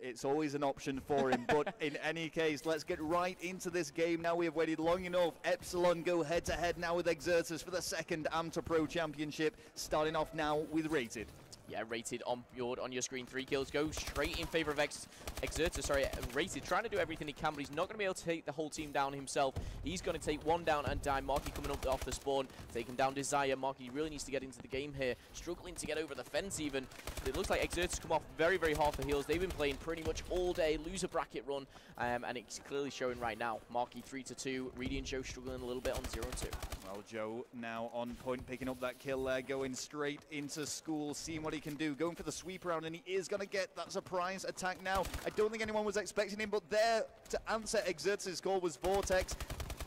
it's always an option for him. But in any case, let's get right into this game now. We have waited long enough. Epsilon go head-to-head now with Exertus for the second Am2Pro championship, starting off now with Rated. Yeah, Rated on your screen. 3 kills go straight in favor of Exertus. Sorry, Rated trying to do everything he can, but he's not going to be able to take the whole team down himself. He's going to take one down and die. Marky coming up off the spawn, taking down Desire. Marky really needs to get into the game here, struggling to get over the fence even. But it looks like Exertus come off very, very hard for heals. They've been playing pretty much all day, loser bracket run, and it's clearly showing right now. Marky 3-2, Reedy and Joe struggling a little bit on 0-2. Well, Joe now on point, picking up that kill there, going straight into school, seeing what he can do, going for the sweep around, and he is going to get that surprise attack now. I don't think anyone was expecting him, but there to answer Exertus' call was Vortex.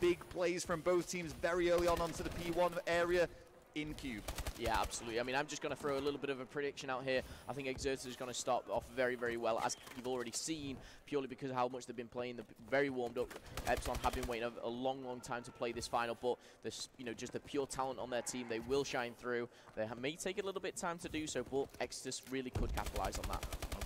Big plays from both teams very early on onto the P1 area in Cube. Yeah, absolutely. I mean, I'm just going to throw a little bit of a prediction out here. I think Exertus is going to start off very, very well, as you've already seen, purely because of how much they've been playing. They're very warmed up. Epsilon have been waiting a long, long time to play this final, but this, just the pure talent on their team, they will shine through. They may take a little bit of time to do so, but Exertus really could capitalize on that.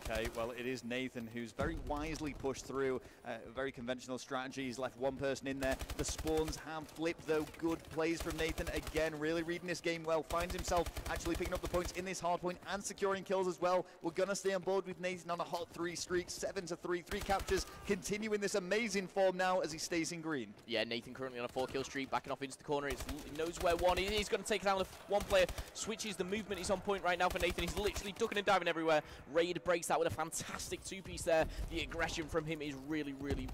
Okay, well, it is Nathan who's very wisely pushed through a very conventional strategy. He's left one person in there. The spawns have flipped, though. Good plays from Nathan again, really reading this game well. Finds himself actually picking up the points in this hard point and securing kills as well. We're going to stay on board with Nathan on a hot 3 streak, 7-3, 3 captures, continuing this amazing form now as he stays in green. Yeah, Nathan currently on a 4-kill streak, backing off into the corner. He knows where one is. He's going to take down the one player, switches the movement. He's on point right now for Nathan. He's literally ducking and diving everywhere. Raid breaks that with a fantastic 2-piece there. The aggression from him is really, really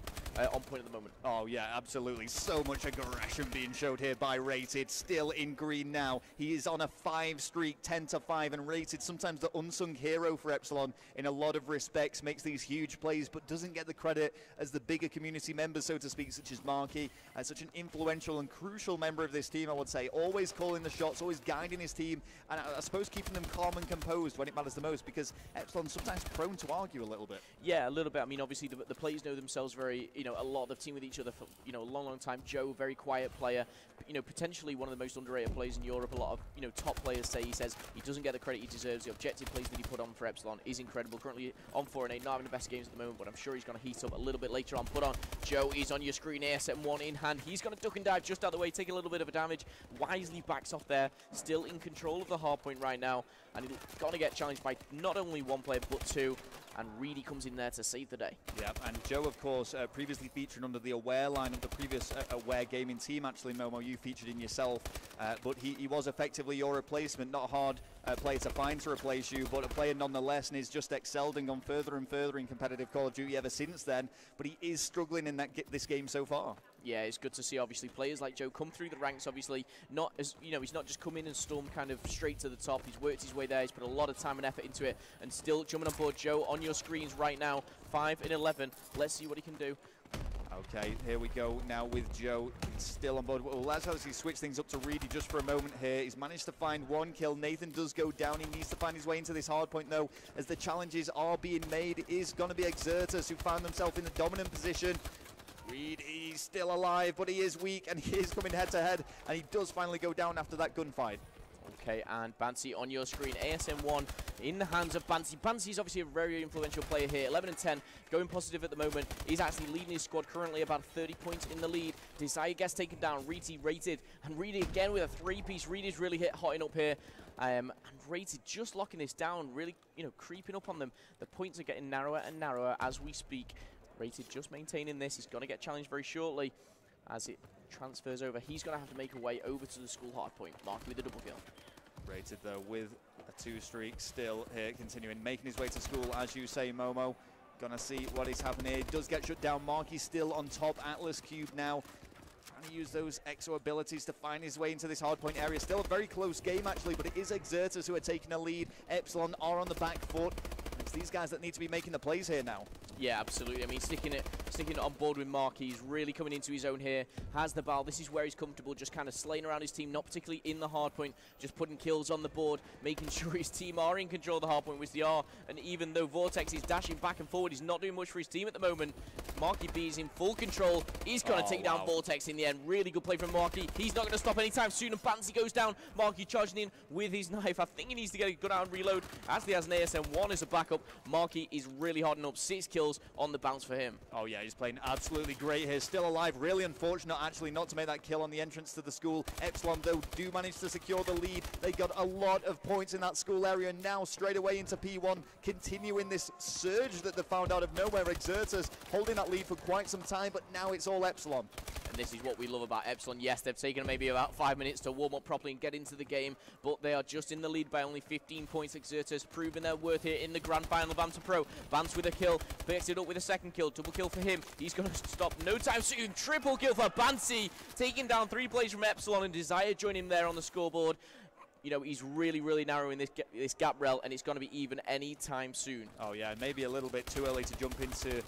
on point at the moment. Oh, yeah, absolutely. So much aggression being showed here by Rated. Still in green now. He is on a 5 streak, 10-5, and Rated, sometimes the unsung hero for Epsilon in a lot of respects, makes these huge plays, but doesn't get the credit as the bigger community members, so to speak, such as Marky, such an influential and crucial member of this team, I would say. Always calling the shots, always guiding his team, and I suppose keeping them calm and composed when it matters the most, because Epsilon's sometimes prone to argue a little bit. Yeah, a little bit. I mean, obviously, the players know themselves very, a lot of team with each other for, a long, long time. Joe, very quiet player, potentially one of the most underrated players in Europe. A lot of, top players say he says he doesn't get the credit he deserves. The objective plays that he put on for Epsilon is incredible. Currently on 4-8, not having the best games at the moment, but I'm sure he's going to heat up a little bit later on. Put on, Joe is on your screen, ASM1 in hand. He's going to duck and dive just out of the way, take a little bit of a damage. Wisely backs off there, still in control of the hard point right now, and he's going to get challenged by not only one player, but 2. And Reedy comes in there to save the day. Yeah, and Joe, of course, previously featured under the Aware line of the previous Aware gaming team. Actually, Momo, you featured in yourself. But he was effectively your replacement. Not a hard player to find to replace you, but a player nonetheless, and he's just excelled and gone further and further in competitive Call of Duty ever since then. But he is struggling in this game so far. Yeah, it's good to see, obviously, players like Joe come through the ranks, obviously. Not as, he's not just come in and stormed kind of straight to the top. He's worked his way there. He's put a lot of time and effort into it, and still jumping on board. Joe on your screens right now, 5-11. Let's see what he can do. Okay, here we go now with Joe. He's still on board. Well, let's obviously switch things up to Reedy just for a moment here. He's managed to find 1 kill. Nathan does go down. He needs to find his way into this hard point, though, as the challenges are being made. It is going to be Exertus, who found himself in the dominant position. Reed, he's still alive, but he is weak, and he is coming head-to-head, and he does finally go down after that gunfight. Okay, and Bansi on your screen. ASM1 in the hands of Bansi. Bansi's obviously a very influential player here. 11-10, going positive at the moment. He's actually leading his squad currently about 30 points in the lead. Desire gets taken down. Reedy Rated, and Reedy again with a 3-piece. Reedy's really hotting up here. And Rated just locking this down, really, creeping up on them. The points are getting narrower and narrower as we speak. Rated just maintaining this. He's going to get challenged very shortly as it transfers over. He's going to have to make a way over to the school hard point. Marky with a double kill. Rated, though, with a 2 streak still here, continuing, making his way to school, as you say, Momo. Gonna see what is happening here. It does get shut down. Marky still on top. Atlas Cube now trying to use those exo abilities to find his way into this hardpoint area. Still a very close game, actually, but it is Exertus who are taking a lead. Epsilon are on the back foot. It's these guys that need to be making the plays here now. Yeah, absolutely. I mean, sticking it on board with Marky. He's really coming into his own here. Has the ball. This is where he's comfortable, just kind of slaying around his team, not particularly in the hard point, just putting kills on the board, making sure his team are in control of the hard point, which they are. And even though Vortex is dashing back and forward, he's not doing much for his team at the moment. Marky B is in full control. He's going to take down Vortex in the end. Really good play from Marky. He's not going to stop anytime soon, and Bansi goes down. Marky charging in with his knife. I think he needs to get a gun out and reload, as he has an ASM1 as a backup. Marky is really hardening up. 6 kills on the bounce for him. Oh yeah, he's playing absolutely great here. Still alive. Really unfortunate, actually, not to make that kill on the entrance to the school. Epsilon, though, do manage to secure the lead. They got a lot of points in that school area. Now straight away into P1, continuing this surge that they found out of nowhere. Exertus holding that lead for quite some time, but now it's all Epsilon. And this is what we love about Epsilon. Yes, they've taken maybe about 5 minutes to warm up properly and get into the game, but they are just in the lead by only 15 points. Exertus proving their worth here in the grand final of Am2Pro. Vance with a kill, picks it up with a second kill. Double kill for him. He's going to stop no time soon. Triple kill for Bansi, taking down 3 players from Epsilon, and Desire joining him there on the scoreboard. You know, he's really narrowing this gap, Rel, and it's going to be even any time soon. Oh yeah, maybe a little bit too early to jump into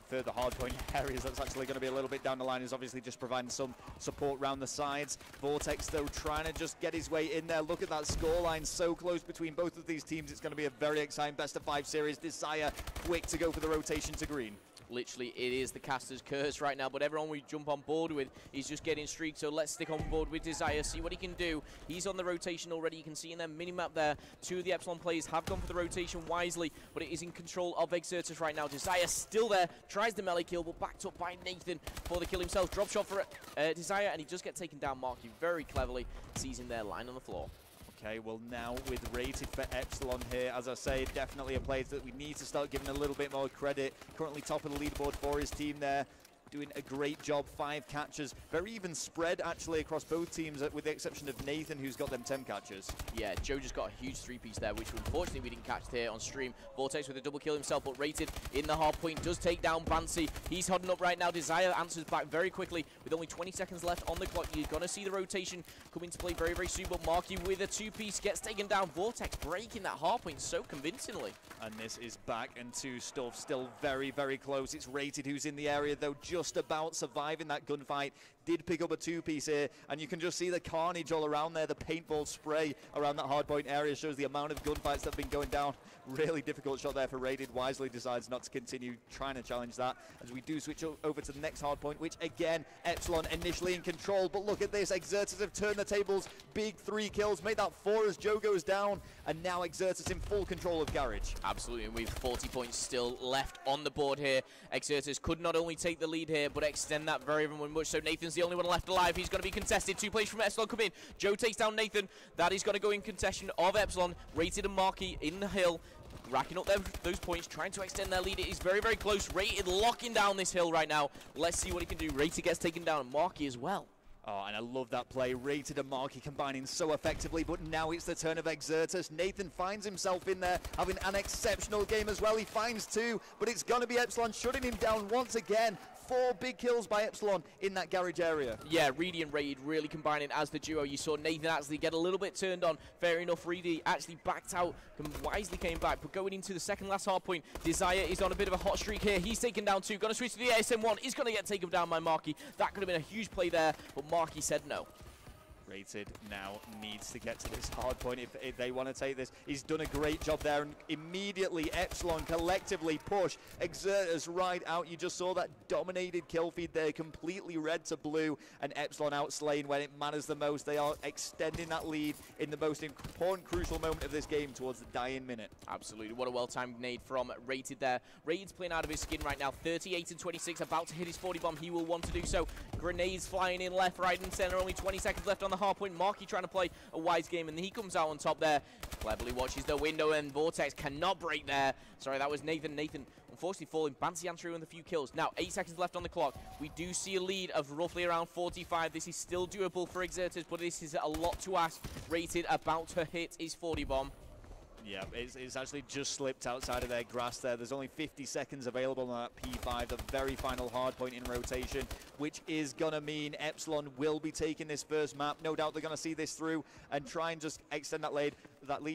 further hardpoint areas. That's actually going to be a little bit down the line. He's obviously just providing some support around the sides. Vortex, though, trying to just get his way in there. Look at that scoreline, so close between both of these teams. It's going to be a very exciting best-of-5 series. Desire quick to go for the rotation to green. Literally, it is the caster's curse right now, but everyone we jump on board with is just getting streaked, so let's stick on board with Desire, see what he can do. He's on the rotation already. You can see in their minimap there, 2 of the Epsilon players have gone for the rotation wisely, but it is in control of Exertus right now. Desire still there, tries the melee kill, but backed up by Nathan for the kill himself. Drop shot for Desire, and he just gets taken down. Marky very cleverly sees him there, lying on the floor. Okay, well now with rated for Epsilon here, as I say, definitely a player that we need to start giving a little bit more credit. Currently top of the leaderboard for his team there. Doing a great job, 5 catches. Very even spread, actually, across both teams, with the exception of Nathan, who's got them 10 catches. Yeah, Joe just got a huge 3-piece there, which unfortunately we didn't catch here on stream. Vortex with a double kill himself, but rated in the hard point does take down Bansi. He's holding up right now. Desire answers back very quickly with only 20 seconds left on the clock. You're going to see the rotation come into play very soon, but Marky with a 2-piece gets taken down. Vortex breaking that hard point so convincingly. And this is back and 2 stuff, still very close. It's Rated who's in the area, though, just about surviving that gunfight. Did pick up a 2-piece here, and you can just see the carnage all around there. The paintball spray around that hardpoint area shows the amount of gunfights that have been going down. Really difficult shot there for Rated. Wisely decides not to continue trying to challenge that, as we do switch over to the next hardpoint, which again, Epsilon initially in control. But look at this, Exertus have turned the tables. Big 3 kills, made that 4 as Joe goes down, and now Exertus in full control of Garage. Absolutely, and with 40 points still left on the board here, Exertus could not only take the lead here, but extend that very much. So Nathan's the only one left alive. He's going to be contested. 2 players from Epsilon come in. Joe takes down Nathan. That is going to go in contestation of Epsilon. Rated and Marky in the hill, racking up those points, trying to extend their lead. It is very close. Rated locking down this hill right now. Let's see what he can do. Rated gets taken down, and Marky as well. Oh, and I love that play. Rated and Marky combining so effectively, but now it's the turn of Exertus. Nathan finds himself in there, having an exceptional game as well. He finds 2, but it's going to be Epsilon shutting him down once again. 4 big kills by Epsilon in that garage area. Yeah, Reedy and Raid really combining as the duo. You saw Nathan actually get a little bit turned on. Fair enough, Reedy actually backed out and wisely came back. But going into the second last hard point, Desire is on a bit of a hot streak here. He's taken down 2. Going to switch to the ASM1. He's going to get taken down by Marky. That could have been a huge play there, but Marky said no. Rated now needs to get to this hard point if they want to take this. He's done a great job there, and immediately Epsilon collectively push Exertus right out. You just saw that dominated kill feed there, completely red to blue, and Epsilon outslaying when it matters the most. They are extending that lead in the most important, crucial moment of this game towards the dying minute. Absolutely, what a well-timed nade from Rated there. Rated's playing out of his skin right now, 38 and 26, about to hit his 40 bomb. He will want to do so. Grenades flying in left, right, and center. Only 20 seconds left on the hard point. Marky trying to play a wise game, and he comes out on top there. Cleverly watches the window, and Vortex cannot break there. Sorry, that was Nathan. Nathan unfortunately falling. Bansi answering with a few kills. Now, 8 seconds left on the clock. We do see a lead of roughly around 45. This is still doable for Exertus, but this is a lot to ask. Rated about to hit his 40 bomb. Yeah, it's actually just slipped outside of their grasp there. There's only 50 seconds available on that P5, the very final hard point in rotation, which is going to mean Epsilon will be taking this first map. No doubt they're going to see this through and try and just extend that lead,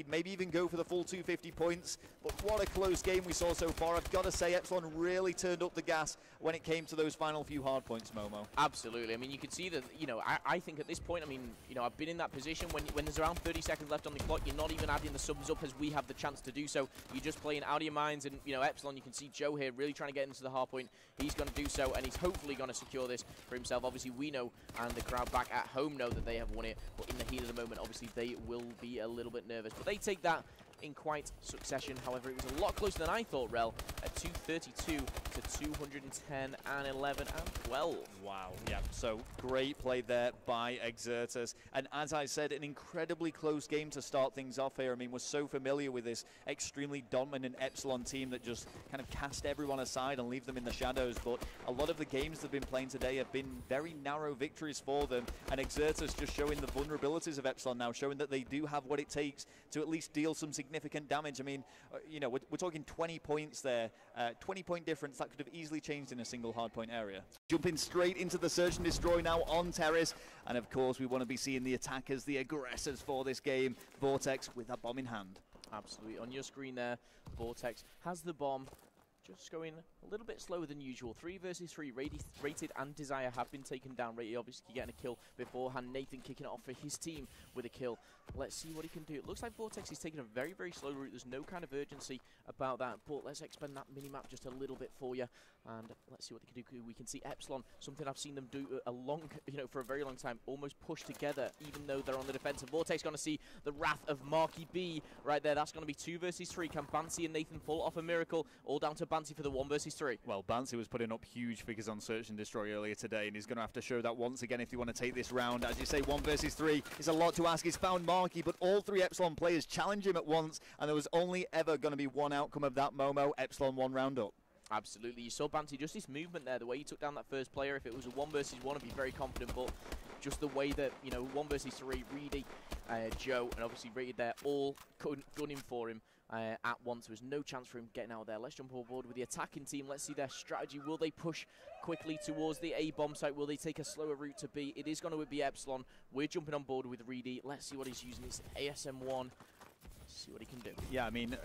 maybe even go for the full 250 points. But what a close game we saw so far. I've got to say, Epsilon really turned up the gas when it came to those final few hard points, Momo. Absolutely. I mean, you can see that, you know, I think at this point, I mean, you know, I've been in that position when there's around 30 seconds left on the clock, you're not even adding the subs up as we have the chance to do so. You're just playing out of your minds, and, you know, Epsilon, you can see Joe here really trying to get into the hard point. He's going to do so, and he's hopefully going to secure this for himself. Obviously, we know, and the crowd back at home know that they have won it, but in the heat of the moment, obviously, they will be a little bit nervous. But they take that in quite succession. However, it was a lot closer than I thought, Rel, at 232 to 210 and 11 and 12. Wow, yeah, so great play there by Exertus. And as I said, an incredibly close game to start things off here. I mean, we're so familiar with this extremely dominant Epsilon team that just kind of cast everyone aside and leave them in the shadows. But a lot of the games they've been playing today have been very narrow victories for them. And Exertus just showing the vulnerabilities of Epsilon now, showing that they do have what it takes to at least deal some significant damage. I mean, you know, we're talking 20 points there, 20-point difference that could have easily changed in a single hardpoint area. Jumping straight into the Search and Destroy now on Terrace. And of course, we want to be seeing the attackers, the aggressors for this game. Vortex with that bomb in hand. Absolutely. On your screen there, Vortex has the bomb. Just going a little bit slower than usual. 3 versus 3. Rated and Desire have been taken down. Rated obviously getting a kill beforehand. Nathan kicking it off for his team with a kill. Let's see what he can do. It looks like Vortex is taking a very, very slow route. There's no kind of urgency about that. But let's expand that mini-map just a little bit for you. And let's see what they can do. We can see Epsilon, something I've seen them do for a very long time, almost push together, even though they're on the defensive. Vortex going to see the wrath of Marky B right there. That's going to be 2 versus 3. Can Bansi and Nathan pull off a miracle? All down to Bansi for the 1 versus 3. Well, Bansi was putting up huge figures on Search and Destroy earlier today, and he's going to have to show that once again if you want to take this round. As you say, 1 versus 3 is a lot to ask. He's found Marky, but all 3 Epsilon players challenge him at once, and there was only ever going to be one outcome of that, Momo. Epsilon 1 round up. Absolutely. You saw Bansi, just his movement there, the way he took down that first player. If it was a 1 versus 1, I'd be very confident, but just the way that, you know, 1 versus 3, Reedy, Joe, and obviously Rated there, all gunning for him at once. There was no chance for him getting out there. Let's jump on board with the attacking team. Let's see their strategy. Will they push quickly towards the A bomb site? Will they take a slower route to B? It is going to be Epsilon. We're jumping on board with Reedy. Let's see what he's using. It's ASM1. See what he can do. Yeah, I mean,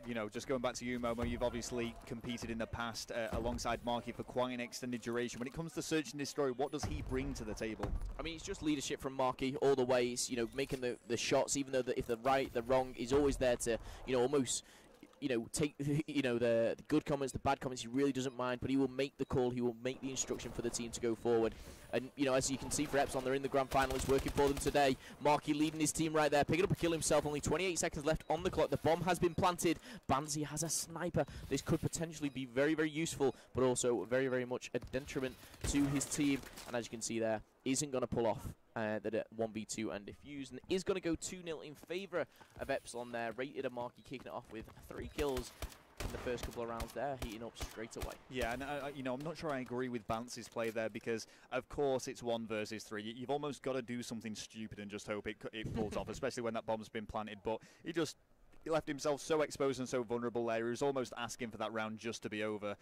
you know, just going back to you, Momo, you've obviously competed in the past alongside Marky for quite an extended duration. When it comes to Search and Destroy, what does he bring to the table? I mean, it's just leadership from Marky all the way. It's, you know, making the shots, even though if the right, the wrong, he's always there to, you know, almost, you know, take, you know, the good comments, the bad comments. He really doesn't mind, but he will make the call. He will make the instruction for the team to go forward. And, you know, as you can see for Epsilon, they're in the grand final. It's working for them today. Marky leading his team right there, picking up a kill himself. Only 28 seconds left on the clock. The bomb has been planted. Bansi has a sniper. This could potentially be very, very useful, but also very, very much a detriment to his team. And as you can see there, isn't going to pull off that 1v2 and defuse, and is going to go 2-0 in favour of Epsilon there. Rated and Marky kicking it off with 3 kills in the first couple of rounds there, heating up straight away. Yeah, and you know, I'm not sure I agree with Bansi's play there, because of course it's 1 versus 3. You've almost got to do something stupid and just hope it pulls off, especially when that bomb's been planted. But he left himself so exposed and so vulnerable there. He was almost asking for that round just to be over.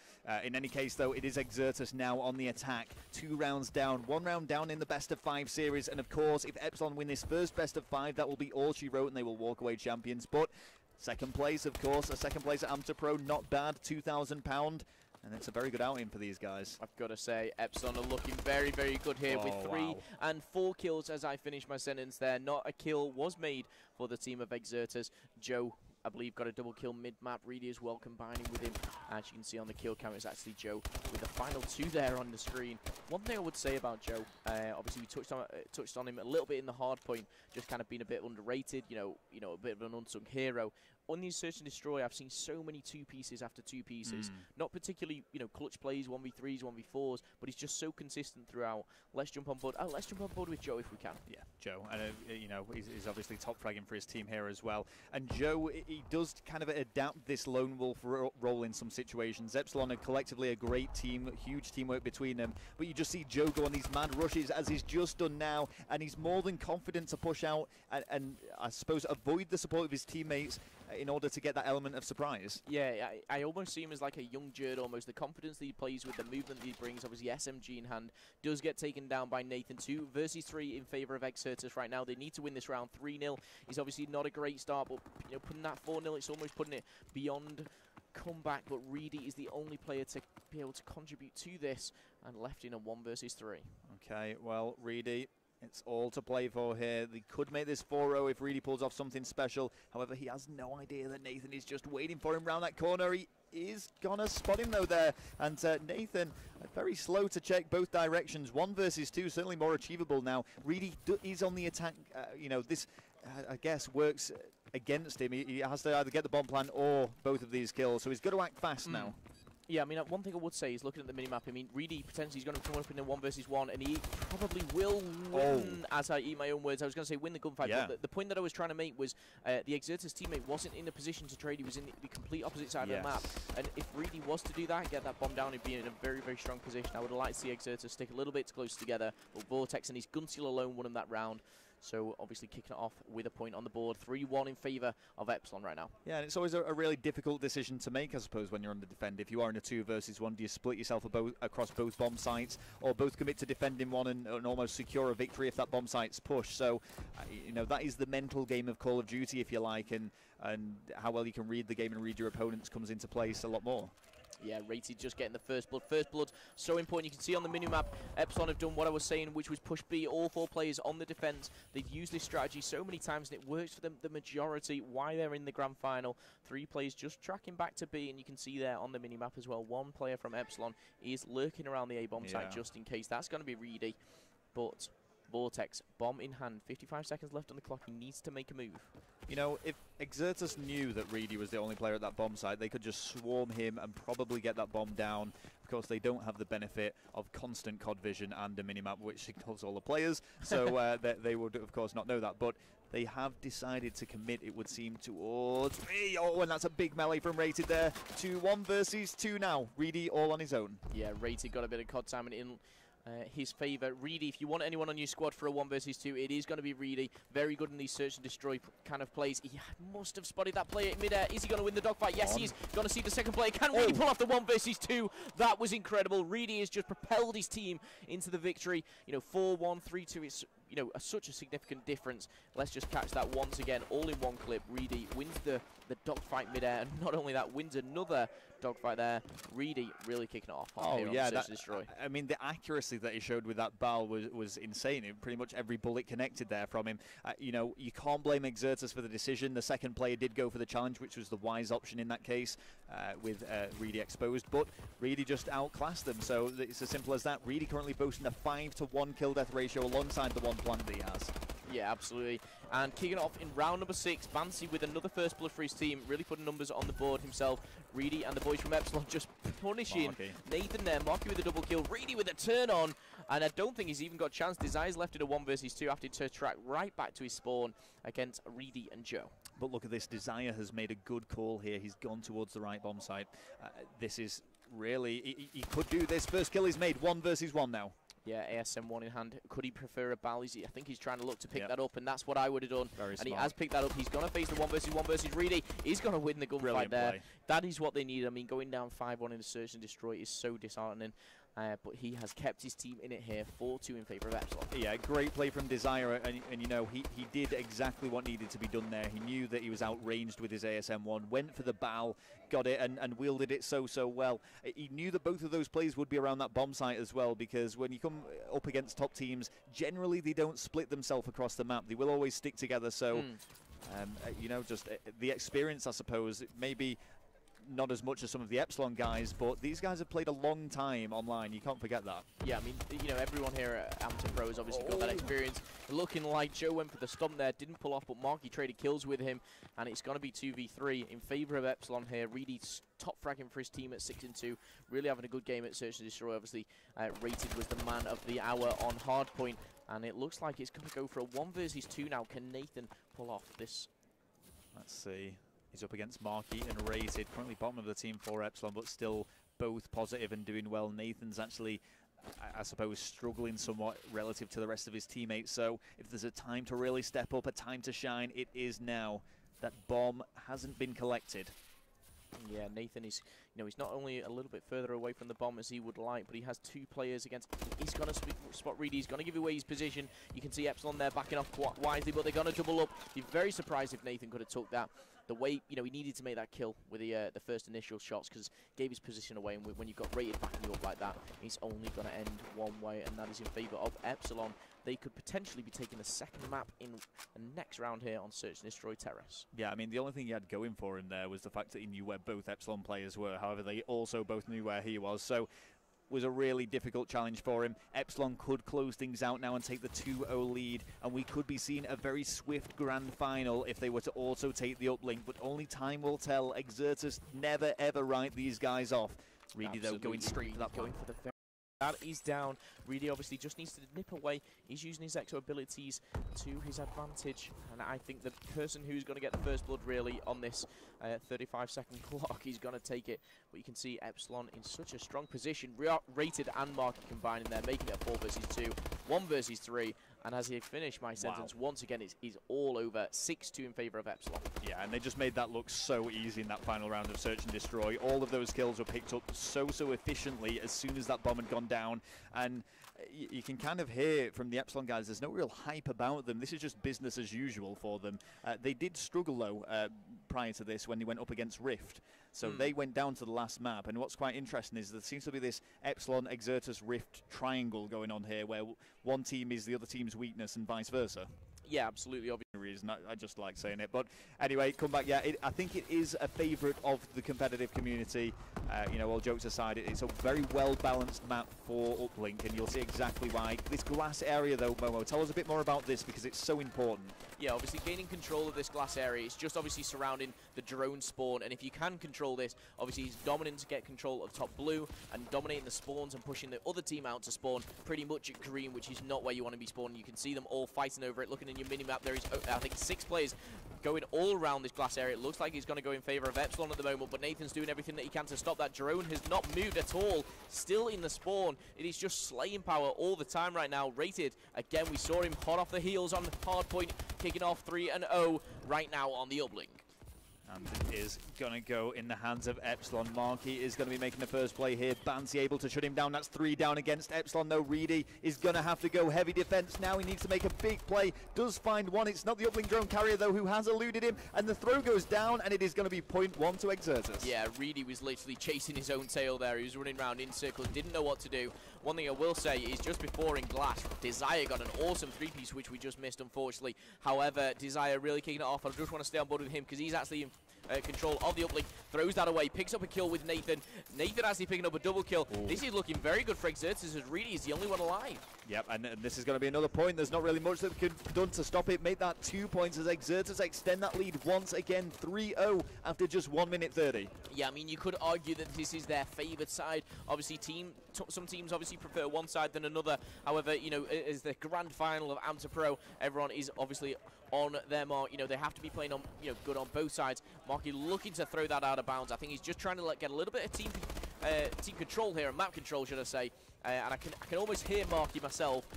In any case, though, it is Exertus now on the attack. 2 rounds down, 1 round down in the best of 5 series. And of course, if Epsilon win this first best of 5, that will be all she wrote, and they will walk away champions. But second place, of course, a second place at Am2Pro, not bad, £2,000. And it's a very good outing for these guys. I've got to say, Epsilon are looking very, very good here with 3 and 4 kills as I finish my sentence there. Not a kill was made for the team of Exertus. Joe, I believe, got a double kill mid-map. Reedy as well combining with him. As you can see on the kill cam, it's actually Joe with the final 2 there on the screen. One thing I would say about Joe, obviously we touched on him a little bit in the hard point, just kind of being a bit underrated, you know, a bit of an unsung hero. On these Search and Destroy, I've seen so many 2 pieces after 2 pieces. Not particularly, you know, clutch plays, 1v3s, 1v4s, but he's just so consistent throughout. Let's jump on board. Let's jump on board with Joe if we can. Yeah, Joe, and you know, he's obviously top fragging for his team here as well. And Joe, he does kind of adapt this lone wolf role in some situations. Epsilon are collectively a great team, huge teamwork between them. But you just see Joe go on these mad rushes, as he's just done now, and he's more than confident to push out and I suppose avoid the support of his teammates in order to get that element of surprise. Yeah, I almost see him as like a young Jerd, almost. The confidence that he plays with, the movement that he brings, obviously SMG in hand, does get taken down by Nathan. 2 versus 3 in favour of Exertus right now. They need to win this round 3-0. He's obviously not a great start, but, you know, putting that 4-0, it's almost putting it beyond comeback. But Reedy is the only player to be able to contribute to this, and left in a 1 versus 3. Okay, well, Reedy, it's all to play for here. They could make this 4-0 if Reedy pulls off something special. However, he has no idea that Nathan is just waiting for him round that corner. He is gonna spot him though there. And Nathan, very slow to check both directions. 1 versus 2, certainly more achievable now. Reedy is on the attack. You know, this, I guess, works against him. He has to either get the bomb plant or both of these kills, so he's got to act fast now. Yeah, I mean, one thing I would say is looking at the minimap, I mean, Reedy potentially is going to come up in a 1 versus 1, and he probably will win, as I eat my own words. I was going to say win the gunfight, but the point that I was trying to make was the Exertus teammate wasn't in a position to trade. He was in the complete opposite side of the map. And if Reedy was to do that, get that bomb down, he'd be in a very, very strong position. I would have liked to see Exertus stick a little bit closer together, but Vortex and his Gunsteel alone won him that round. So obviously kicking it off with a point on the board, 3-1 in favour of Epsilon right now. Yeah, and it's always a really difficult decision to make, I suppose, when you're on the defend. If you are in a 2 versus 1, do you split yourself across both bomb sites, or both commit to defending one and almost secure a victory if that bomb site's pushed? So, you know, that is the mental game of Call of Duty, if you like, and how well you can read the game and read your opponents comes into place a lot more. Yeah, Rated just getting the first blood. First blood, so important. You can see on the minimap, Epsilon have done what I was saying, which was push B, all 4 players on the defense. They've used this strategy so many times, and it works for them the majority. Why they're in the grand final. 3 players just tracking back to B, and you can see there on the minimap as well, 1 player from Epsilon is lurking around the A-bomb site just in case. That's going to be Reedy, but Vortex, bomb in hand, 55 seconds left on the clock. He needs to make a move. You know, if Exertus knew that Reedy was the only player at that bomb site, they could just swarm him and probably get that bomb down. Of course, they don't have the benefit of constant COD vision and a minimap which signals all the players, so they would, of course, not know that. But they have decided to commit, it would seem, towards me. Oh, and that's a big melee from Rated there. 1 versus 2 now. Reedy all on his own. Yeah, Rated got a bit of COD time in his favour. Reedy, if you want anyone on your squad for a 1 versus 2, it is going to be Reedy. Very good in these search and destroy kind of plays. He must have spotted that player in midair. Is he going to win the dogfight? Yes, he's going to see the second player. Can Reedy pull off the 1 versus 2? That was incredible. Reedy has just propelled his team into the victory. You know, 4-1, 3-2. It's, you know, such a significant difference. Let's just catch that once again, all in one clip. Reedy wins the dogfight midair, and not only that, wins another dogfight there. Reedy really kicking it off. Destroy. I mean, the accuracy that he showed with that BAL was insane. Pretty much every bullet connected there from him. You know, you can't blame Exertus for the decision. The second player did go for the challenge, which was the wise option in that case, with Reedy exposed, but Reedy just outclassed them. So it's as simple as that. Reedy currently boasting a 5-to-1 kill death ratio alongside the 1 plant that he has. Yeah, absolutely. And kicking off in round number 6, Bansi with another first blood for his team, really putting numbers on the board himself. Reedy and the boys from Epsilon just punishing Nathan there. Marky with a double kill, Reedy with a turn on, and I don't think he's even got a chance. Desire's left in a 1 versus 2 after to track right back to his spawn against Reedy and Joe. But look at this, Desire has made a good call here. He's gone towards the right bomb site. This is really, he could do this. First kill is made, 1 versus 1 now. Yeah, ASM 1 in hand. Could he prefer a BAL? I think he's trying to look to pick that up, and that's what I would have done. Very smart. He has picked that up. He's going to face the 1 versus 1 versus Reedy. He's going to win the gunfight there. That is what they need. I mean, going down 5-1 in the search and destroy is so disheartening. But he has kept his team in it here, 4-2 in favour of Epsilon. Yeah, great play from Desire, and you know, he did exactly what needed to be done there. He knew that he was outranged with his ASM-1, went for the BAL, got it, and wielded it so well. He knew that both of those players would be around that bomb site as well, because when you come up against top teams, generally they don't split themselves across the map. They will always stick together, so, you know, just the experience, I suppose, maybe not as much as some of the Epsilon guys, but these guys have played a long time online. You can't forget that. Yeah, I mean, you know, everyone here at Am2Pro has obviously got that experience. Looking like Joe went for the stomp there, didn't pull off, but Marky traded kills with him, and it's going to be 2v3 in favour of Epsilon here. Reedy's top fragging for his team at 6-2, really having a good game at Search and Destroy. Obviously, Rated was the man of the hour on hardpoint, and it looks like it's going to go for a 1 versus 2 now. Can Nathan pull off this? Let's see. He's up against Marky and Rated, currently bottom of the team for Epsilon, but still both positive and doing well. Nathan's actually, I suppose, struggling somewhat relative to the rest of his teammates. So if there's a time to really step up, a time to shine, it is now. That bomb hasn't been collected. Yeah, Nathan is, you know, he's not only a little bit further away from the bomb as he would like, but he has 2 players against. He's going to spot Reedy. He's going to give away his position. You can see Epsilon there backing off quite wisely, but they're going to double up. Be very surprised if Nathan could have took that. The way, you know, he needed to make that kill with the first initial shots, because gave his position away, and when you've got Rated backing you up like that, it's only going to end one way, and that is in favour of Epsilon. They could potentially be taking the second map in the next round here on Search and Destroy Terrace. Yeah, I mean, the only thing he had going for him there was the fact that he knew where both Epsilon players were. However, they also both knew where he was. So was a really difficult challenge for him. Epsilon could close things out now and take the 2-0 lead, and we could be seeing a very swift grand final if they were to also take the uplink, but only time will tell. Exertus never ever write these guys off. Really though, going straight for that point. That is down. Really obviously just needs to nip away. He's using his exo abilities to his advantage, and I think the person who's going to get the first blood really on this 35-second clock, he's going to take it. But you can see Epsilon in such a strong position, rated and Marky combining there, making it a 4 versus 2, 1 versus 3. And as he finished my sentence, once again, it's all over. 6-2 in favor of Epsilon. Yeah, and they just made that look so easy in that final round of Search and Destroy. All of those kills were picked up so efficiently as soon as that bomb had gone down. And you can kind of hear from the Epsilon guys, there's no real hype about them. This is just business as usual for them. They did struggle, though, prior to this when they went up against Rift. So they went down to the last map, and what's quite interesting is there seems to be this Epsilon, Exertus, Rift triangle going on here, where one team is the other team's weakness and vice versa. Yeah, absolutely. Obviously. Reason I just like saying it, but anyway, come back. Yeah, I think it is a favourite of the competitive community. You know, all jokes aside, it's a very well balanced map for uplink, and you'll see exactly why. This glass area, though, Momo, tell us a bit more about this because it's so important. Yeah, obviously gaining control of this glass area is just obviously surrounding the drone spawn, and if you can control this, obviously he's dominant to get control of top blue and dominating the spawns and pushing the other team out to spawn pretty much at green, which is not where you want to be spawning. You can see them all fighting over it. Looking in your mini-map, there is, I think, 6 players going all around this glass area. It looks like he's going to go in favor of Epsilon at the moment, but Nathan's doing everything that he can to stop that. Drone has not moved at all, still in the spawn. It is just slaying power all the time right now. Rated, again, we saw him hot off the heels on hard point, kicking off 3-0 right now on the uplink. And it is going to go in the hands of Epsilon. Marky is going to be making the first play here. Bansi able to shut him down. That's 3 down against Epsilon, though. Reedy is going to have to go heavy defense now. He needs to make a big play. Does find one. It's not the uplink drone carrier, though, who has eluded him. And the throw goes down, and it is going to be 0.1 to Exertus. Yeah, Reedy was literally chasing his own tail there. He was running around in circles, didn't know what to do. One thing I will say is just before in glass, Desire got an awesome 3-piece, which we just missed, unfortunately. However, Desire really kicking it off. I just want to stay on board with him because he's actually in control of the uplink, throws that away, picks up a kill with Nathan. Nathan actually picking up a double kill. Ooh. This is looking very good for Exertus, as Reedy is the only one alive. Yep, and this is going to be another point. There's not really much that can be done to stop it. Make that 2 points as Exertus extend that lead once again, 3-0 after just 1 minute 30. Yeah, I mean, you could argue that this is their favoured side. Obviously, some teams obviously prefer one side than another. However, you know, as the grand final of Am2Pro, everyone is obviously on their mark. You know, they have to be playing on, you know, good on both sides. Marky looking to throw that out of bounds. I think he's just trying to get a little bit of team control here, map control, should I say. And I can almost hear Marky myself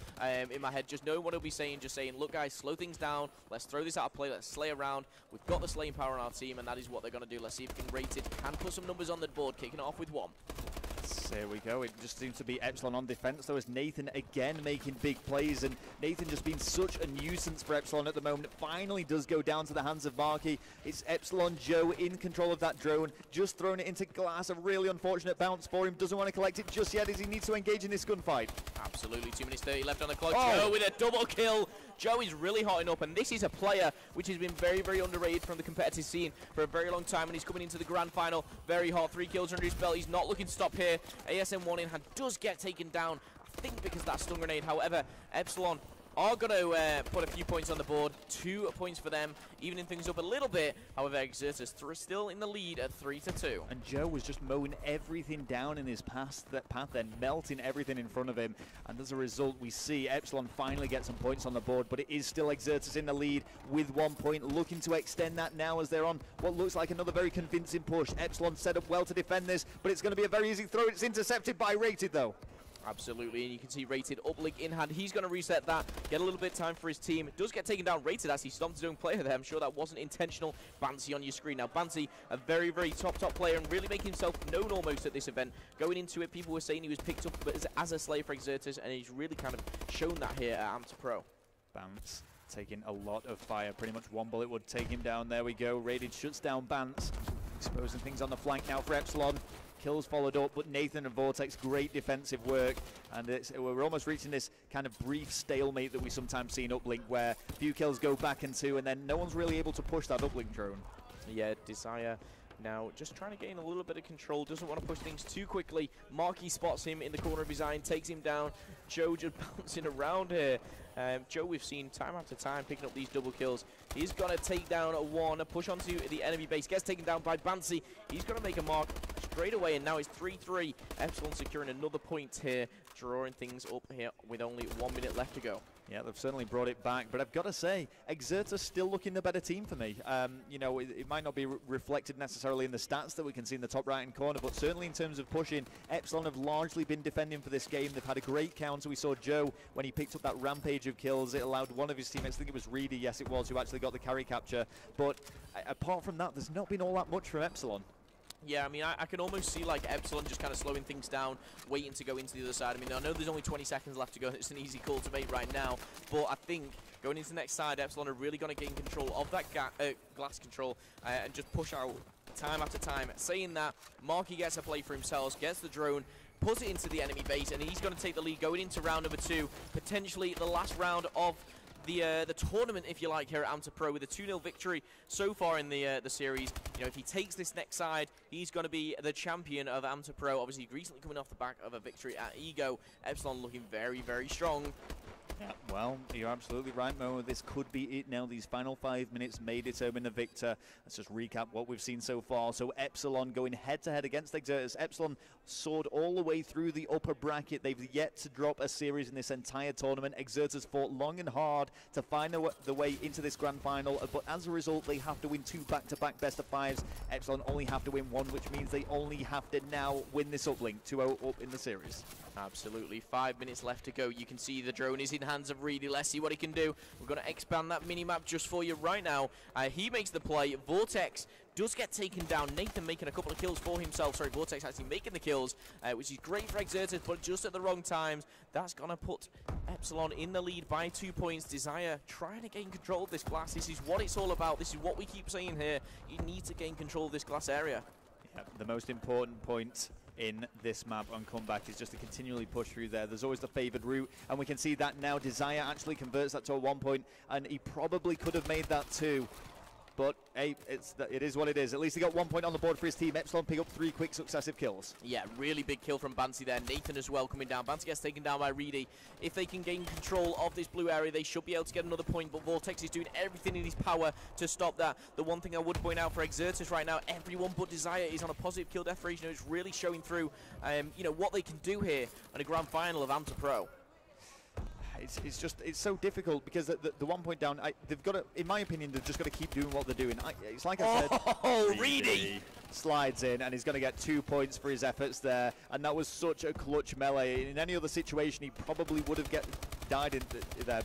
in my head, just knowing what he'll be saying, just saying, look, guys, slow things down. Let's throw this out of play. Let's slay around. We've got the slaying power on our team, and that is what they're going to do. Let's see if we can rate it. Can put some numbers on the board, kicking it off with 1. There we go. It just seems to be Epsilon on defense, though, as Nathan again making big plays, and Nathan just being such a nuisance for Epsilon at the moment. It finally does go down to the hands of Marky. It's Epsilon Joe in control of that drone, just throwing it into glass. A really unfortunate bounce for him. Doesn't want to collect it just yet as he needs to engage in this gunfight. Absolutely. 2 minutes 30 left on the clock. Joe with a double kill. Joe is really hotting up, and this is a player which has been very, very underrated from the competitive scene for a very long time, and he's coming into the grand final very hot. 3 kills under his belt. He's not looking to stop here. ASM 1 in hand does get taken down, I think because of that stun grenade. However, Epsilon are going to put a few points on the board. 2 points for them, evening things up a little bit. However, Exertus still in the lead at 3-2. And Joe was just mowing everything down in his path then, melting everything in front of him. And as a result, we see Epsilon finally get some points on the board, but it is still Exertus in the lead with 1 point, looking to extend that now as they're on what looks like another very convincing push. Epsilon set up well to defend this, but it's going to be a very easy throw. It's intercepted by Rated, though. Absolutely, and you can see Rated uplink in hand. He's going to reset that, get a little bit of time for his team. It does get taken down. Rated actually stomped his own player there. I'm sure that wasn't intentional. Bansi on your screen. Now, Bansi, a very, very top player and really making himself known almost at this event. Going into it, people were saying he was picked up as a slave for Exertus, and he's really kind of shown that here at Am2Pro. Bance taking a lot of fire. Pretty much 1 bullet would take him down. There we go. Rated shuts down Bance, exposing things on the flank now for Epsilon. Kills followed up, but Nathan and Vortex, great defensive work, and we're almost reaching this kind of brief stalemate that we sometimes see in uplink, where a few kills go back and 2, and then no one's really able to push that uplink drone. Yeah, Desire Now, just trying to gain a little bit of control, doesn't want to push things too quickly. Marky spots him in the corner of his eye and takes him down. Joe just bouncing around here. Joe, we've seen time after time picking up these double kills. He's going to take down one, a push onto the enemy base, gets taken down by Bansi. He's going to make a mark straight away, and now it's 3-3. Epsilon securing another point here, drawing things up here with only 1 minute left to go. Yeah, they've certainly brought it back, but I've got to say, Exertus still looking the better team for me. You know, it might not be reflected necessarily in the stats that we can see in the top right-hand corner, but certainly in terms of pushing, Epsilon have largely been defending for this game. They've had a great counter. We saw Joe, when he picked up that rampage of kills, it allowed one of his teammates, I think it was Reedy, yes it was, who actually got the carry capture. But apart from that, there's not been all that much from Epsilon. Yeah, I mean, I can almost see, like, Epsilon just kind of slowing things down, waiting to go into the other side. I mean, I know there's only 20 seconds left to go, and it's an easy call to make right now, but I think going into the next side, Epsilon are really going to gain control of that glass control and just push out time after time. Saying that, Marky gets a play for himself, gets the drone, puts it into the enemy base, and he's going to take the lead going into round number 2, potentially the last round of the tournament, if you like, here at Am2Pro with a 2-0 victory so far in the series. You know, if he takes this next side, he's going to be the champion of Am2Pro. Obviously, recently coming off the back of a victory at Ego. Epsilon looking very, very strong. Yeah, well, you're absolutely right, Mo. This could be it now. These final 5 minutes may determine the victor. Let's just recap what we've seen so far. So Epsilon going head-to-head against Exertus. Epsilon soared all the way through the upper bracket. They've yet to drop a series in this entire tournament. Exertus fought long and hard to find the way into this grand final, but as a result, they have to win 2 back-to-back best-of-5s. Epsilon only have to win 1, which means they only have to now win this uplink, 2-0 up in the series. Absolutely. 5 minutes left to go. You can see the drone is in hands of Reedy. Let's see what he can do. We're going to expand that mini-map just for you right now. He makes the play. Vortex does get taken down. Nathan making a couple of kills for himself. Sorry, Vortex actually making the kills, which is great for Exertus, but just at the wrong times. That's going to put Epsilon in the lead by 2 points. Desire trying to gain control of this glass. This is what it's all about. This is what we keep saying here. You need to gain control of this glass area. Yeah, the most important point in this map on comeback is just to continually push through there. There's always the favoured route, and we can see that now. Desire actually converts that to a 1 point, and he probably could have made that 2. But hey, it is what it is. At least he got 1 point on the board for his team. Epsilon pick up 3 quick successive kills. Yeah, really big kill from Bansi there. Nathan as well coming down. Bansi gets taken down by Reedy. If they can gain control of this blue area, they should be able to get another point, but Vortex is doing everything in his power to stop that. The one thing I would point out for Exertus right now, everyone but Desire is on a positive kill death ratio. It's really showing through you know, what they can do here on a grand final of Am2Pro. It's so difficult because the 1 point down, they've got to, in my opinion, they've just got to keep doing what they're doing. It's like I said. Oh, Reedy slides in, and he's going to get 2 points for his efforts there. And that was such a clutch melee. In any other situation, he probably would have died in there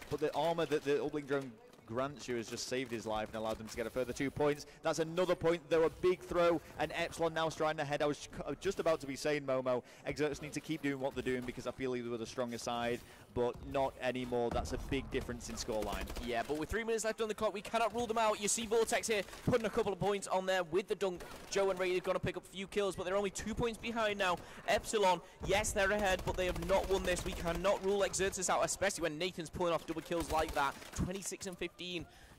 but the armor that the uplink drone grants you has just saved his life and allowed them to get a further 2 points. That's another point, though, a big throw, and Epsilon now striding ahead. I was just about to be saying, Momo, Exertus need to keep doing what they're doing because I feel they were the stronger side, but not anymore. That's a big difference in scoreline. Yeah, but with 3 minutes left on the clock, we cannot rule them out. You see Vortex here putting a couple of points on there with the dunk. Joe and Ray are going to pick up a few kills, but they're only 2 points behind now. Epsilon, yes, they're ahead, but they have not won this. We cannot rule Exertus out, especially when Nathan's pulling off double kills like that. 26 and 15.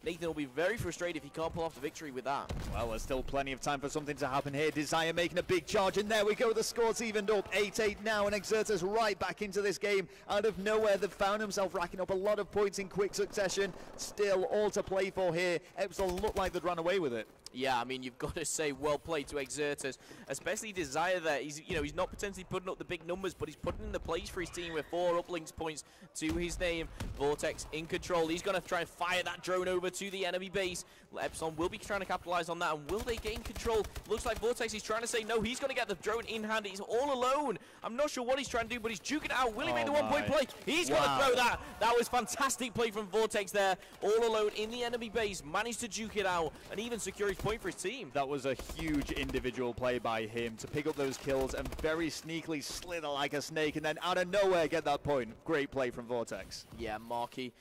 Nathan will be very frustrated if he can't pull off the victory with that. Well, there's still plenty of time for something to happen here. Desire making a big charge, and there we go. The score's evened up. 8-8 now, and Exertus right back into this game. Out of nowhere, they've found himself racking up a lot of points in quick succession. Still all to play for here. Epsilon looked like they'd run away with it. Yeah, I mean, you've got to say well played to Exertus, especially Desire there. He's not potentially putting up the big numbers, but he's putting in the plays for his team with 4 uplinks points to his name. Vortex in control. He's going to try and fire that drone over to the enemy base. Epsilon will be trying to capitalize on that, and will they gain control? Looks like Vortex is trying to say no. He's going to get the drone in hand. He's all alone. I'm not sure what he's trying to do, but he's juking it out. Will he make the 1 point play? He's going to throw that. That was fantastic play from Vortex there. All alone in the enemy base. Managed to juke it out and even secure his point for his team. That was a huge individual play by him to pick up those kills and very sneakily slither like a snake, and then out of nowhere get that point. Great play from Vortex. Yeah, Marky's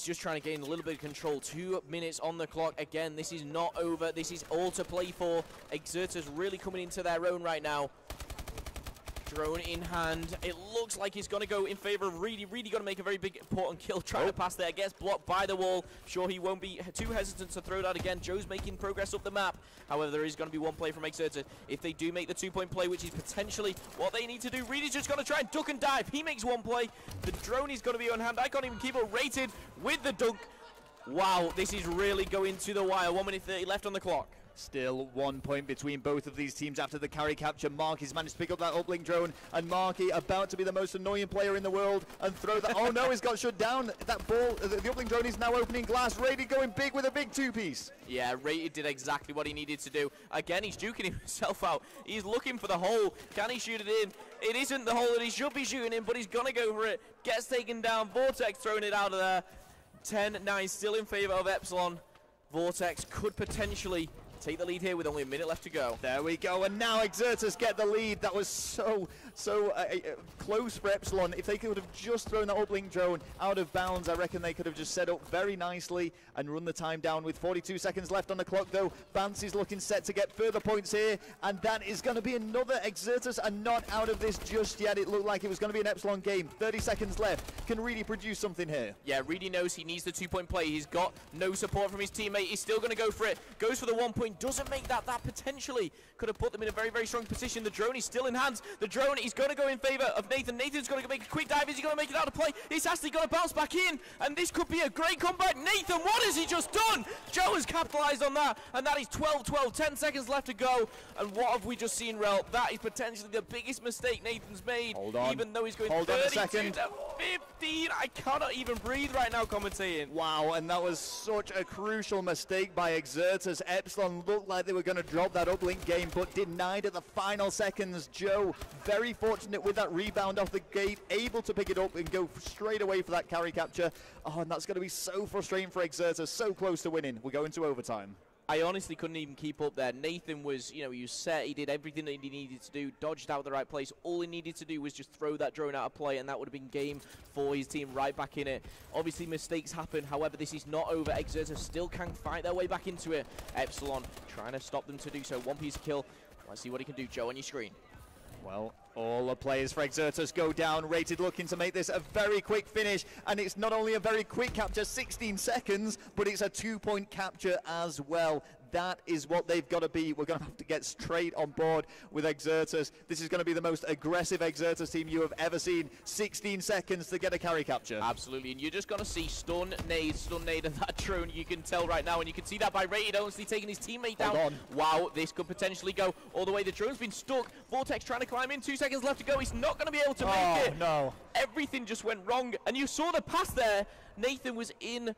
just trying to gain a little bit of control. 2 minutes on the clock. Again, this is not over. This is all to play for. Exertus really coming into their own right now. Drone in hand. It looks like he's going to go in favor of Reedy. Reedy going to make a very big important kill. Trying to pass there. Gets blocked by the wall. Sure, he won't be too hesitant to throw that again. Joe's making progress up the map. However, there is going to be one play from Exertus. If they do make the 2-point play, which is potentially what they need to do, Reedy's just going to try and duck and dive. He makes one play. The drone is going to be on hand. I can't even keep it rated with the dunk. Wow, this is really going to the wire. 1 minute 30 left on the clock. Still 1 point between both of these teams after the carry capture. Marky's managed to pick up that uplink drone, and Marky about to be the most annoying player in the world and throw that. Oh no, he's got shut down. That ball, the uplink drone is now opening glass. Rated going big with a big 2-piece. Yeah, Rated did exactly what he needed to do. Again, he's juking himself out. He's looking for the hole. Can he shoot it in? It isn't the hole that he should be shooting in, but he's gonna go for it. Gets taken down. Vortex throwing it out of there. 10-9 still in favor of Epsilon. Vortex could potentially take the lead here with only a minute left to go. There we go, and now Exertus get the lead. That was so close for Epsilon. If they could have just thrown that uplink drone out of bounds, I reckon they could have just set up very nicely and run the time down with 42 seconds left on the clock, though. Bance is looking set to get further points here, and that is going to be another. Exertus are not out of this just yet. It looked like it was going to be an Epsilon game. 30 seconds left. Can Reedy produce something here? Yeah, Reedy knows he needs the 2-point play. He's got no support from his teammate. He's still going to go for it. Goes for the 1 point. Doesn't make that. That potentially could have put them in a very, very strong position. The drone is still in hands. The drone is going to go in favor of Nathan. Nathan's going to make a quick dive. Is he going to make it out of play? He's actually going to bounce back in, and this could be a great comeback. Nathan, what has he just done? Joe has capitalized on that, and that is 12-12. 10 seconds left to go, and what have we just seen, Rel? That is potentially the biggest mistake Nathan's made. Hold on. Even though he's going Hold on a 32 second. to 15. I cannot even breathe right now commentating. Wow, and that was such a crucial mistake by Exertus. Epsilon looked like they were going to drop that uplink game, but denied at the final seconds. Joe, very fortunate with that rebound off the gate, able to pick it up and go straight away for that carry capture. Oh, and that's going to be so frustrating for Exertus, so close to winning. We're going to overtime. I honestly couldn't even keep up there. Nathan was, he was set. He did everything that he needed to do, dodged out the right place. All he needed to do was just throw that drone out of play, and that would have been game for his team right back in it. Obviously, mistakes happen. However, this is not over. Exertus still can fight their way back into it. Epsilon trying to stop them to do so. 1 piece kill. Let's see what he can do. Joe, on your screen. Well, all the players for Exertus go down. Rated looking to make this a very quick finish, and it's not only a very quick capture, 16 seconds, but it's a 2-point capture as well. That is what they've got to be. We're going to have to get straight on board with Exertus. This is going to be the most aggressive Exertus team you have ever seen. 16 seconds to get a carry capture. Absolutely, and you're just going to see stun, nade, and that drone. You can tell right now, and you can see that by Rated honestly taking his teammate down. Hold on. Wow, this could potentially go all the way. The drone's been stuck. Vortex trying to climb in. 2 seconds left to go. He's not going to be able to make it. No. Everything just went wrong, and you saw the pass there. Nathan was in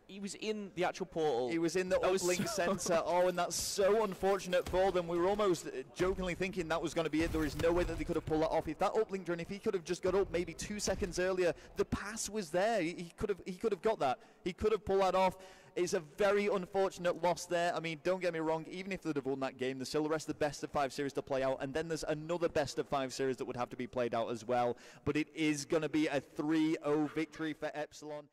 he was in the actual portal. He was in the uplink center. Oh, and that's so unfortunate for them. We were almost jokingly thinking that was going to be it. There is no way that they could have pulled that off. If that uplink drone, if he could have just got up maybe 2 seconds earlier, the pass was there. He could have got that. He could have pulled that off. It's a very unfortunate loss there. I mean, don't get me wrong, even if they'd have won that game, there's still the rest of the best of 5 series to play out, and then there's another best of 5 series that would have to be played out as well. But it is going to be a 3-0 victory for Epsilon.